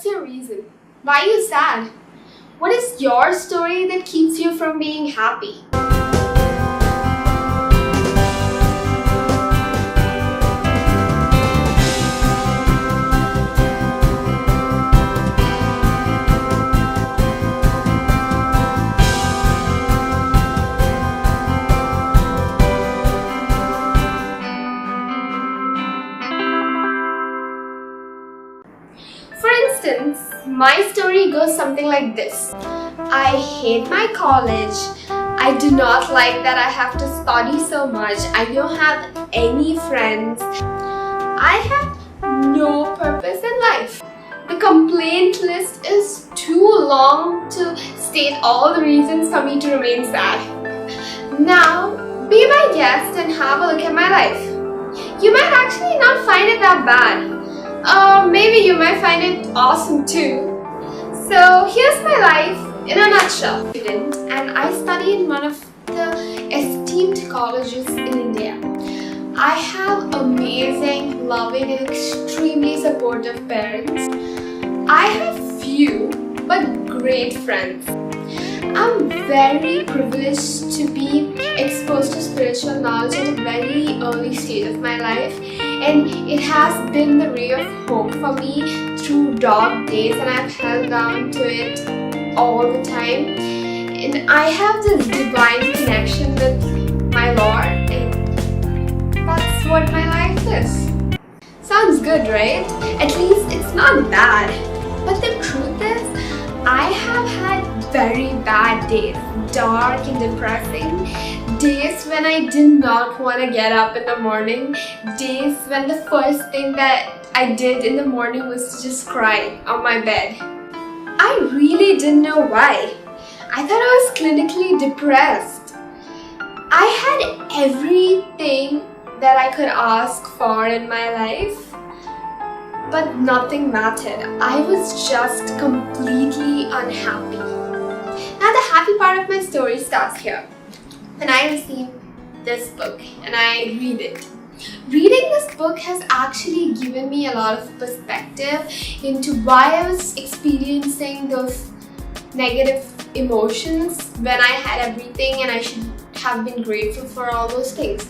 your reason? Why are you sad? What is your story that keeps you from being happy? For instance, my story goes something like this. I hate my college. I do not like that I have to study so much. I don't have any friends. I have no purpose in life. The complaint list is too long to state all the reasons for me to remain sad. Now, be my guest and have a look at my life. You might actually not find it that bad. Maybe you might find it awesome too. So here's my life in a nutshell. And I study in one of the esteemed colleges in India. I have amazing, loving and extremely supportive parents. I have few but great friends. I'm very privileged to be exposed to spiritual knowledge at a very early stage of my life, and it has been the ray of hope for me through dark days, and I've held on to it all the time. And I have this divine connection with my Lord, and that's what my life is. Sounds good, right? At least it's not bad. But the truth is, I have had very bad days, dark and depressing, days when I did not want to get up in the morning, days when the first thing that I did in the morning was to just cry on my bed. I really didn't know why. I thought I was clinically depressed. I had everything that I could ask for in my life, but nothing mattered. I was just completely unhappy. Now the happy part of my story starts here. When I receive this book and I read it. Reading this book has actually given me a lot of perspective into why I was experiencing those negative emotions when I had everything and I should have been grateful for all those things.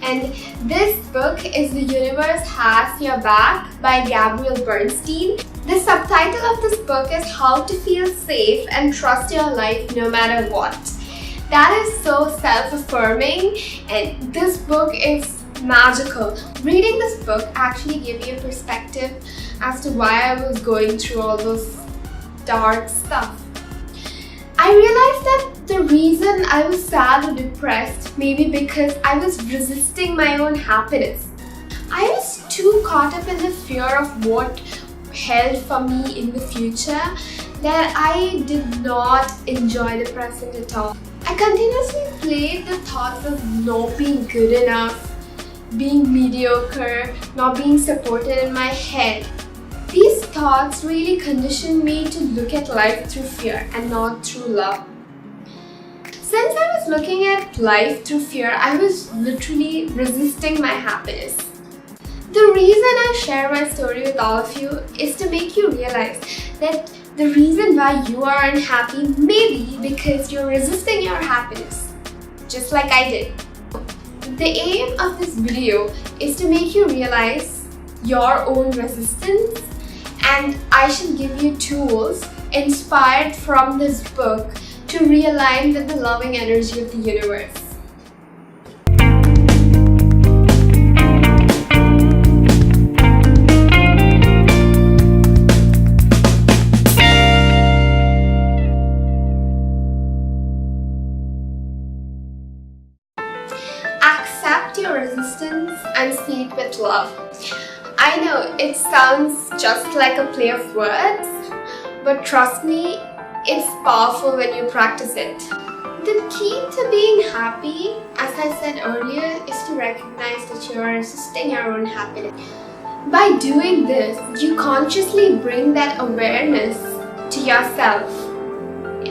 And this book is The Universe Has Your Back by Gabrielle Bernstein. The subtitle of this book is How to Feel Safe and Trust Your Life No Matter What. That is so self-affirming, and this book is magical. Reading this book actually gave me a perspective as to why I was going through all those dark stuff. I realized that the reason I was sad or depressed may be because I was resisting my own happiness. I was too caught up in the fear of what held for me in the future that I did not enjoy the present at all. I continuously played the thoughts of not being good enough, being mediocre, not being supported in my head. These thoughts really conditioned me to look at life through fear and not through love. Since I was looking at life through fear, I was literally resisting my happiness. The reason I share my story with all of you is to make you realize that the reason why you are unhappy may be because you're resisting your happiness, just like I did. The aim of this video is to make you realize your own resistance, and I shall give you tools inspired from this book to realign with the loving energy of the universe. Accept your resistance and see it with love. I know it sounds just like a play of words, but trust me, it's powerful when you practice it. The key to being happy, as I said earlier, is to recognize that you are resisting your own happiness. By doing this, you consciously bring that awareness to yourself,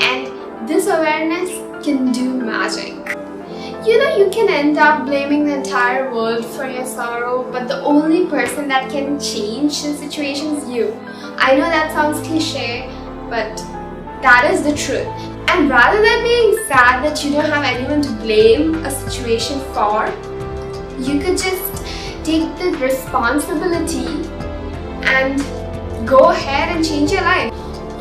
and this awareness can do magic. You know, you can end up blaming the entire world for your sorrow, but the only person that can change the situation is you. I know that sounds cliche, but that is the truth. And rather than being sad that you don't have anyone to blame a situation for, you could just take the responsibility and go ahead and change your life.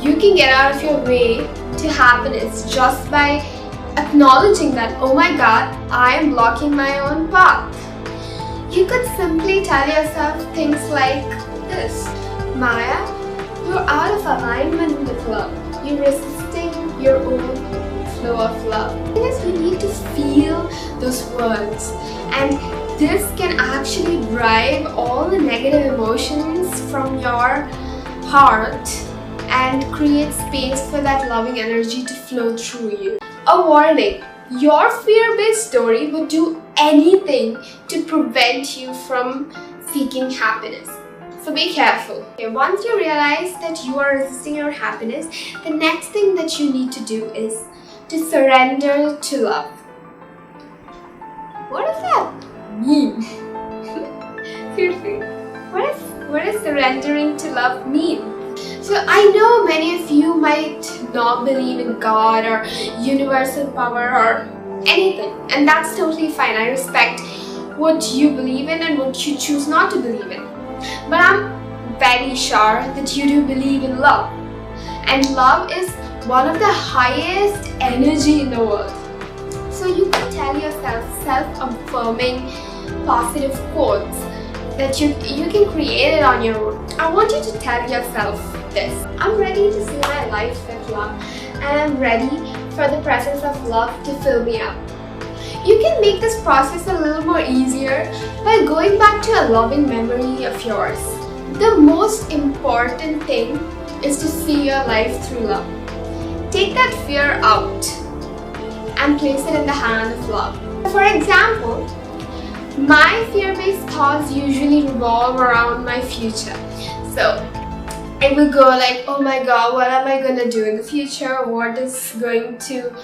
You can get out of your way to happiness just by acknowledging that, oh my god, I am blocking my own path. You could simply tell yourself things like this: Maya, you're out of alignment with love. You're resisting your own flow of love. Because you need to feel those words, and this can actually drive all the negative emotions from your heart and create space for that loving energy to flow through you. A warning: your fear-based story would do anything to prevent you from seeking happiness. So be careful. Okay, once you realize that you are resisting your happiness, the next thing that you need to do is to surrender to love. What does that mean? Seriously, what does surrendering to love mean? So I know many of you might not believe in God or universal power or anything, and that's totally fine. I respect what you believe in and what you choose not to believe in. But I'm very sure that you do believe in love. And love is one of the highest energy in the world. So you can tell yourself self-affirming positive quotes that you can create it on your own. I want you to tell yourself this: I'm ready to see my life with love, and I'm ready for the presence of love to fill me up. You can make this process a little more easier by going back to a loving memory of yours. The most important thing is to see your life through love. Take that fear out and place it in the hand of love. For example, my fear-based thoughts usually revolve around my future. So it will go like, oh my god, what am I gonna do in the future? What is going to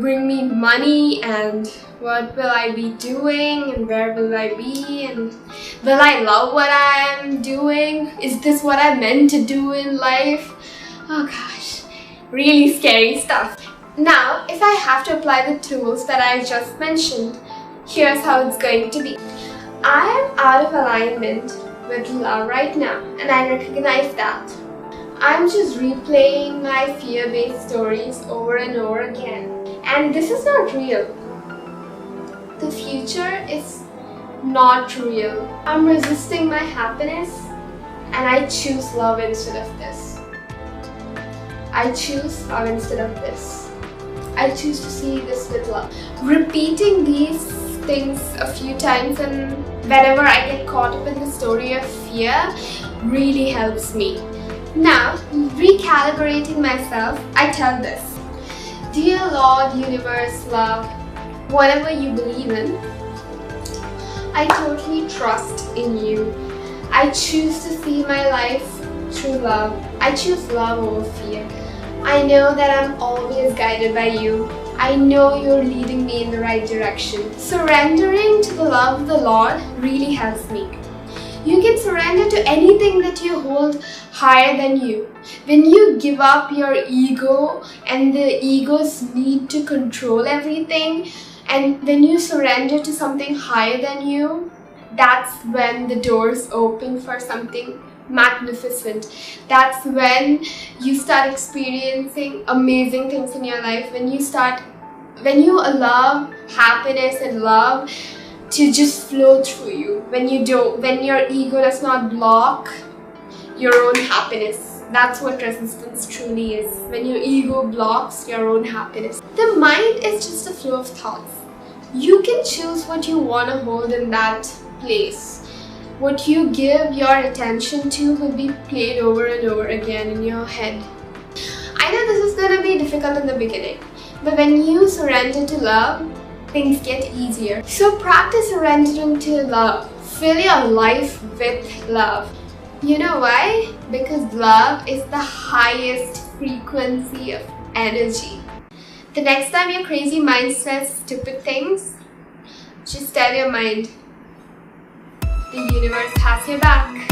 bring me money, and what will I be doing, and where will I be, and will I love what I am doing? Is this what I meant to do in life? Oh gosh, really scary stuff. Now, if I have to apply the tools that I just mentioned, here's how it's going to be. I am out of alignment with love right now, and I recognize that. I'm just replaying my fear-based stories over and over again. And this is not real. The future is not real. I'm resisting my happiness, and I choose love instead of this. I choose love instead of this. I choose to see this with love. Repeating these things a few times, and whenever I get caught up in the story of fear, really helps me. Now, recalibrating myself, I tell this: Dear Lord, Universe, Love, whatever you believe in, I totally trust in you. I choose to see my life through love. I choose love over fear. I know that I'm always guided by you. I know you're leading me in the right direction. Surrendering to the love of the Lord really helps me. You can surrender to anything that you hold higher than you. When you give up your ego and the ego's need to control everything, and when you surrender to something higher than you, that's when the doors open for something magnificent. That's when you start experiencing amazing things in your life. When you allow happiness and love to just flow through you. When your ego does not block your own happiness. That's what resistance truly is. When your ego blocks your own happiness. The mind is just a flow of thoughts. You can choose what you want to hold in that place. What you give your attention to will be played over and over again in your head. I know this is going to be difficult in the beginning, but when you surrender to love, things get easier. So practice surrendering to love. Fill your life with love. You know why? Because love is the highest frequency of energy. The next time your crazy mind says stupid things, Just tell your mind, the universe has your back.